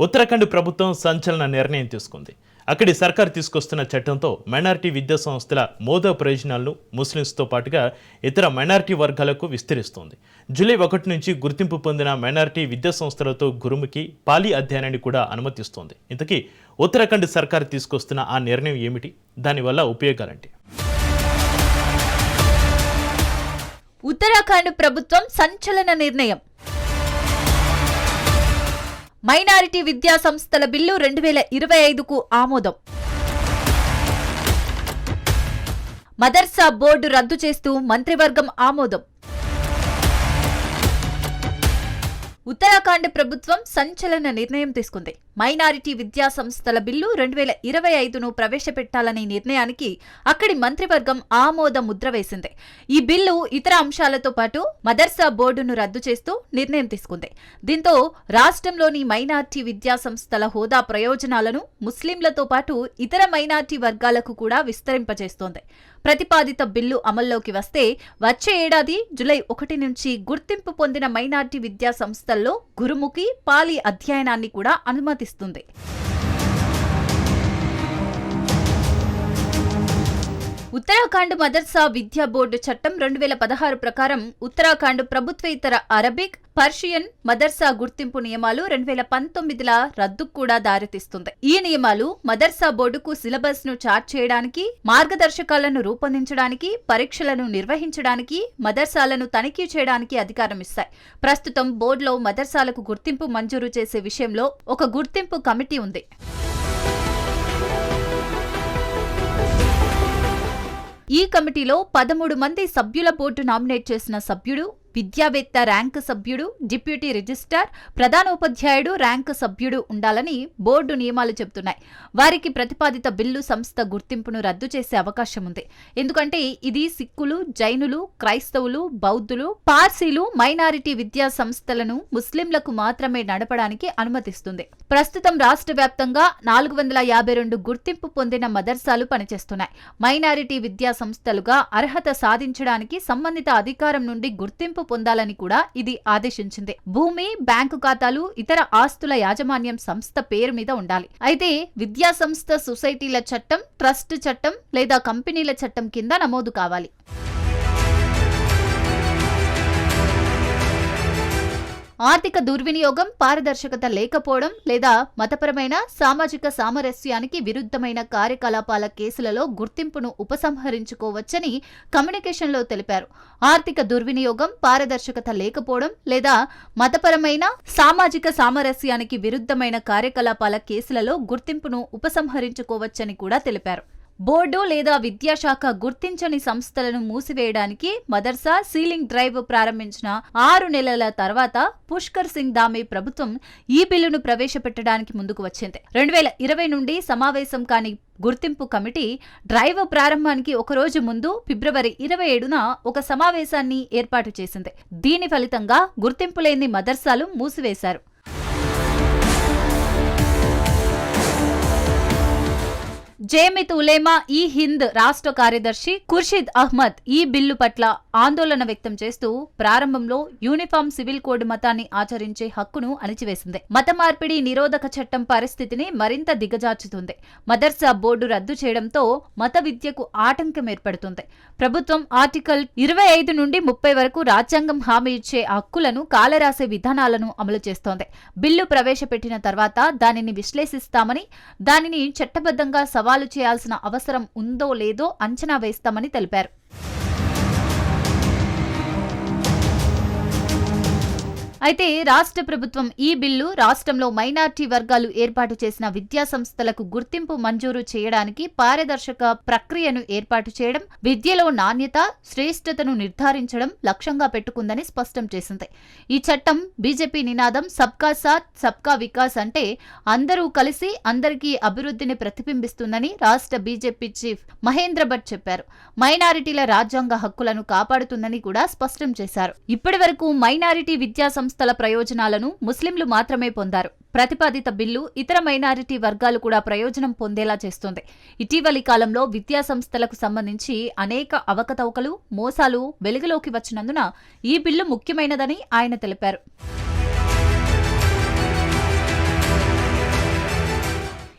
ఉత్తరాఖండ్ ప్రభుత్వం సంచలన నిర్ణయం తీసుకుంది. అక్కడి సర్కార్ తీసుకొస్తున్న చట్టంతో మైనారిటీ విద్యా సంస్థల మోదా ప్రయోజనాలను ముస్లింస్తో పాటుగా ఇతర మైనారిటీ వర్గాలకు విస్తరిస్తోంది. జూలై 1 నుంచి గుర్తింపు పొందిన మైనారిటీ విద్యా సంస్థలతో గురుముఖి, పాలీ అధ్యయనాన్ని కూడా అనుమతిస్తోంది. ఇంతకీ ఉత్తరాఖండ్ సర్కార్ తీసుకొస్తున్న ఆ నిర్ణయం ఏమిటి? దానివల్ల ఉపయోగాలేంటి? ఉత్తరాఖండ్ ప్రభుత్వం సంచలన నిర్ణయం. మైనారిటీ విద్యా సంస్థల బిల్లు 2025కు ఆమోదం. మదర్సా బోర్డు రద్దు చేస్తూ మంత్రివర్గం ఆమోదం. ఉత్తరాఖండ్ ప్రభుత్వం సంచలన నిర్ణయం తీసుకుంది. మైనారిటీ విద్యా సంస్థల బిల్లు 2025ను ప్రవేశపెట్టాలనే నిర్ణయానికి అక్కడి మంత్రివర్గం ఆమోద ముద్ర వేసింది. ఈ బిల్లు ఇతర అంశాలతో పాటు మదర్సా బోర్డును రద్దు చేస్తూ నిర్ణయం తీసుకుంది. దీంతో రాష్ట్రంలోని మైనారిటీ విద్యా సంస్థల హోదా ప్రయోజనాలను ముస్లింలతో పాటు ఇతర మైనారిటీ వర్గాలకు కూడా విస్తరింపజేస్తోంది. ప్రతిపాదిత బిల్లు అమల్లోకి వస్తే వచ్చే ఏడాది జూలై 1 నుంచి గుర్తింపు పొందిన మైనారిటీ విద్యా సంస్థల్లో గురుముఖి, పాలీ అధ్యయనాన్ని కూడా అనుమతిస్తుంది. ఉత్తరాఖండ్ మదర్సా విద్యా బోర్డు చట్టం 2016 ప్రకారం ఉత్తరాఖండ్ ప్రభుత్వేతర అరబిక్, పర్షియన్ మదర్సా గుర్తింపు నియమాలు 2019ల రద్దుకు కూడా దారితీస్తుంది. ఈ నియమాలు మదర్సా బోర్డుకు సిలబస్ ను చార్ట్ చేయడానికి, మార్గదర్శకాలను రూపొందించడానికి, పరీక్షలను నిర్వహించడానికి, మదర్సాలను తనిఖీ చేయడానికి అధికారం ఇస్తాయి. ప్రస్తుతం బోర్డులో మదర్సాలకు గుర్తింపు మంజూరు చేసే విషయంలో ఒక గుర్తింపు కమిటీ ఉంది. ఈ కమిటీలో 13 మంది సభ్యుల బోర్డు నామినేట్ చేసిన సభ్యుడు, విద్యావేత్త ర్యాంకు సభ్యుడు, డిప్యూటీ రిజిస్ట్రార్, ప్రధానోపాధ్యాయుడు ర్యాంకు సభ్యుడు ఉండాలని బోర్డు నియమాలు చెబుతున్నాయి. వారికి ప్రతిపాదిత బిల్లు సంస్థ గుర్తింపును రద్దు చేసే అవకాశం ఉంది. ఎందుకంటే ఇది సిక్కులు, జైనులు, క్రైస్తవులు, బౌద్ధులు, పార్సీలు మైనారిటీ విద్యా సంస్థలను ముస్లింలకు మాత్రమే నడపడానికి అనుమతిస్తుంది. ప్రస్తుతం రాష్ట్ర వ్యాప్తంగా 452 గుర్తింపు పొందిన మదర్సాలు పనిచేస్తున్నాయి. మైనారిటీ విద్యా సంస్థలుగా అర్హత సాధించడానికి సంబంధిత అధికారం నుండి గుర్తింపు పొందాలని కూడా ఇది ఆదేశించింది. భూమి, బ్యాంకు ఖాతాలు, ఇతర ఆస్తుల యాజమాన్యం సంస్థ పేరు మీద ఉండాలి. అయితే విద్యా సంస్థ సొసైటీల చట్టం, ట్రస్ట్ చట్టం లేదా కంపెనీల చట్టం కింద నమోదు కావాలి. ఆర్థిక దుర్వినియోగం, పారదర్శకత లేకపోవడం లేదా మతపరమైన, సామాజిక సామరస్యానికి విరుద్ధమైన కార్యకలాపాల కేసులలో గుర్తింపును ఉపసంహరించుకోవచ్చని కమ్యూనికేషన్లో తెలిపారు. ఆర్థిక దుర్వినియోగం, పారదర్శకత లేకపోవడం లేదా మతపరమైన, సామాజిక సామరస్యానికి విరుద్ధమైన కార్యకలాపాల కేసులలో గుర్తింపును ఉపసంహరించుకోవచ్చని కూడా తెలిపారు. బోర్డు లేదా విద్యాశాఖ గుర్తించని సంస్థలను మూసివేయడానికి మదర్సా సీలింగ్ డ్రైవ్ ప్రారంభించిన 6 నెలల తర్వాత పుష్కర్ సింగ్ ధామీ ప్రభుత్వం ఈ బిల్లును ప్రవేశపెట్టడానికి ముందుకు వచ్చింది. 2020 నుండి సమావేశం కాని గుర్తింపు కమిటీ డ్రైవ్ ప్రారంభానికి ఒకరోజు ముందు ఫిబ్రవరి 27న ఒక సమావేశాన్ని ఏర్పాటు చేసింది. దీని ఫలితంగా గుర్తింపు లేని మదర్సాలు మూసివేశారు. జేమిత్ ఉలేమా ఈ హింద్ రాష్ట్ర కార్యదర్శి ఖుర్షీద్ అహ్మద్ ఈ బిల్లు పట్ల ఆందోళన వ్యక్తం చేస్తూ ప్రారంభంలో యూనిఫామ్ సివిల్ కోడ్ మతాన్ని ఆచరించే హక్కును అణిచివేసింది. మత మార్పిడి నిరోధక చట్టం పరిస్థితిని మరింత దిగజార్చుతుంది. మదర్సా బోర్డు రద్దు చేయడంతో మత విద్యకు ఆటంకం ఏర్పడుతుంది. ప్రభుత్వం ఆర్టికల్ 25 నుండి 30 వరకు రాజ్యాంగం హామీ ఇచ్చే హక్కులను కాలరాసే విధానాలను అమలు చేస్తోంది. బిల్లు ప్రవేశపెట్టిన తర్వాత దానిని విశ్లేషిస్తామని, దానిని చట్టబద్ధంగా సవాలు చేయాల్సిన అవసరం ఉందో లేదో అంచనా వేస్తామని తెలిపారు. అయితే రాష్ట్ర ప్రభుత్వం ఈ బిల్లు రాష్ట్రంలో మైనారిటీ వర్గాలు ఏర్పాటు చేసిన విద్యా సంస్థలకు గుర్తింపు మంజూరు చేయడానికి పారదర్శక ప్రక్రియను ఏర్పాటు చేయడం, విద్యలో నాణ్యత, శ్రేష్ఠతను నిర్ధారించడం లక్ష్యంగా పెట్టుకుందని స్పష్టం చేసింది. ఈ చట్టం బీజేపీ నినాదం సబ్కా సాత్ సబ్కా వికాస్ అంటే అందరూ కలిసి అందరికీ అభివృద్ధిని ప్రతిబింబిస్తుందని రాష్ట్ర బీజేపీ చీఫ్ మహేంద్ర భట్ చెప్పారు. మైనారిటీల రాజ్యాంగ హక్కులను కాపాడుతుందని కూడా స్పష్టం చేశారు. ఇప్పటి వరకు మైనారిటీ విద్యా సంస్థల ప్రయోజనాలను ముస్లింలు మాత్రమే పొందారు. ప్రతిపాదిత బిల్లు ఇతర మైనారిటీ వర్గాలు కూడా ప్రయోజనం పొందేలా చేస్తుంది. ఇటీవలి కాలంలో విద్యా సంస్థలకు సంబంధించి అనేక అవకతవకలు, మోసాలు వెలుగులోకి వచ్చినందున ఈ బిల్లు ముఖ్యమైనదని ఆయన తెలిపారు.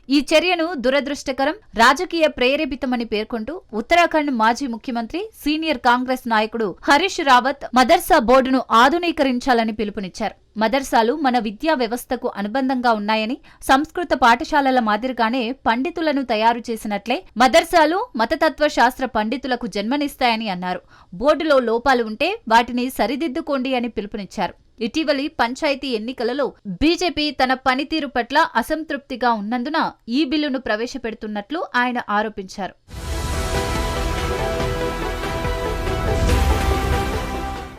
ఈ చర్యను దురదృష్టకరం, రాజకీయ ప్రేరేపితమని పేర్కొంటూ ఉత్తరాఖండ్ మాజీ ముఖ్యమంత్రి, సీనియర్ కాంగ్రెస్ నాయకుడు హరీష్ రావత్ మదర్సా బోర్డును ఆధునీకరించాలని పిలుపునిచ్చారు. మదర్సాలు మన విద్యా వ్యవస్థకు అనుబంధంగా ఉన్నాయని, సంస్కృత పాఠశాలల మాదిరిగానే పండితులను తయారు చేసినట్లే మదర్సాలు మతతత్వ శాస్త్ర పండితులకు జన్మనిస్తాయని అన్నారు. బోర్డులో లోపాలు ఉంటే వాటిని సరిదిద్దుకోండి అని పిలుపునిచ్చారు. ఇటీవలి పంచాయతీ ఎన్నికలలో బీజేపీ తన పనితీరు పట్ల అసంతృప్తిగా ఉన్నందున ఈ బిల్లును ప్రవేశపెడుతున్నట్లు ఆయన ఆరోపించారు.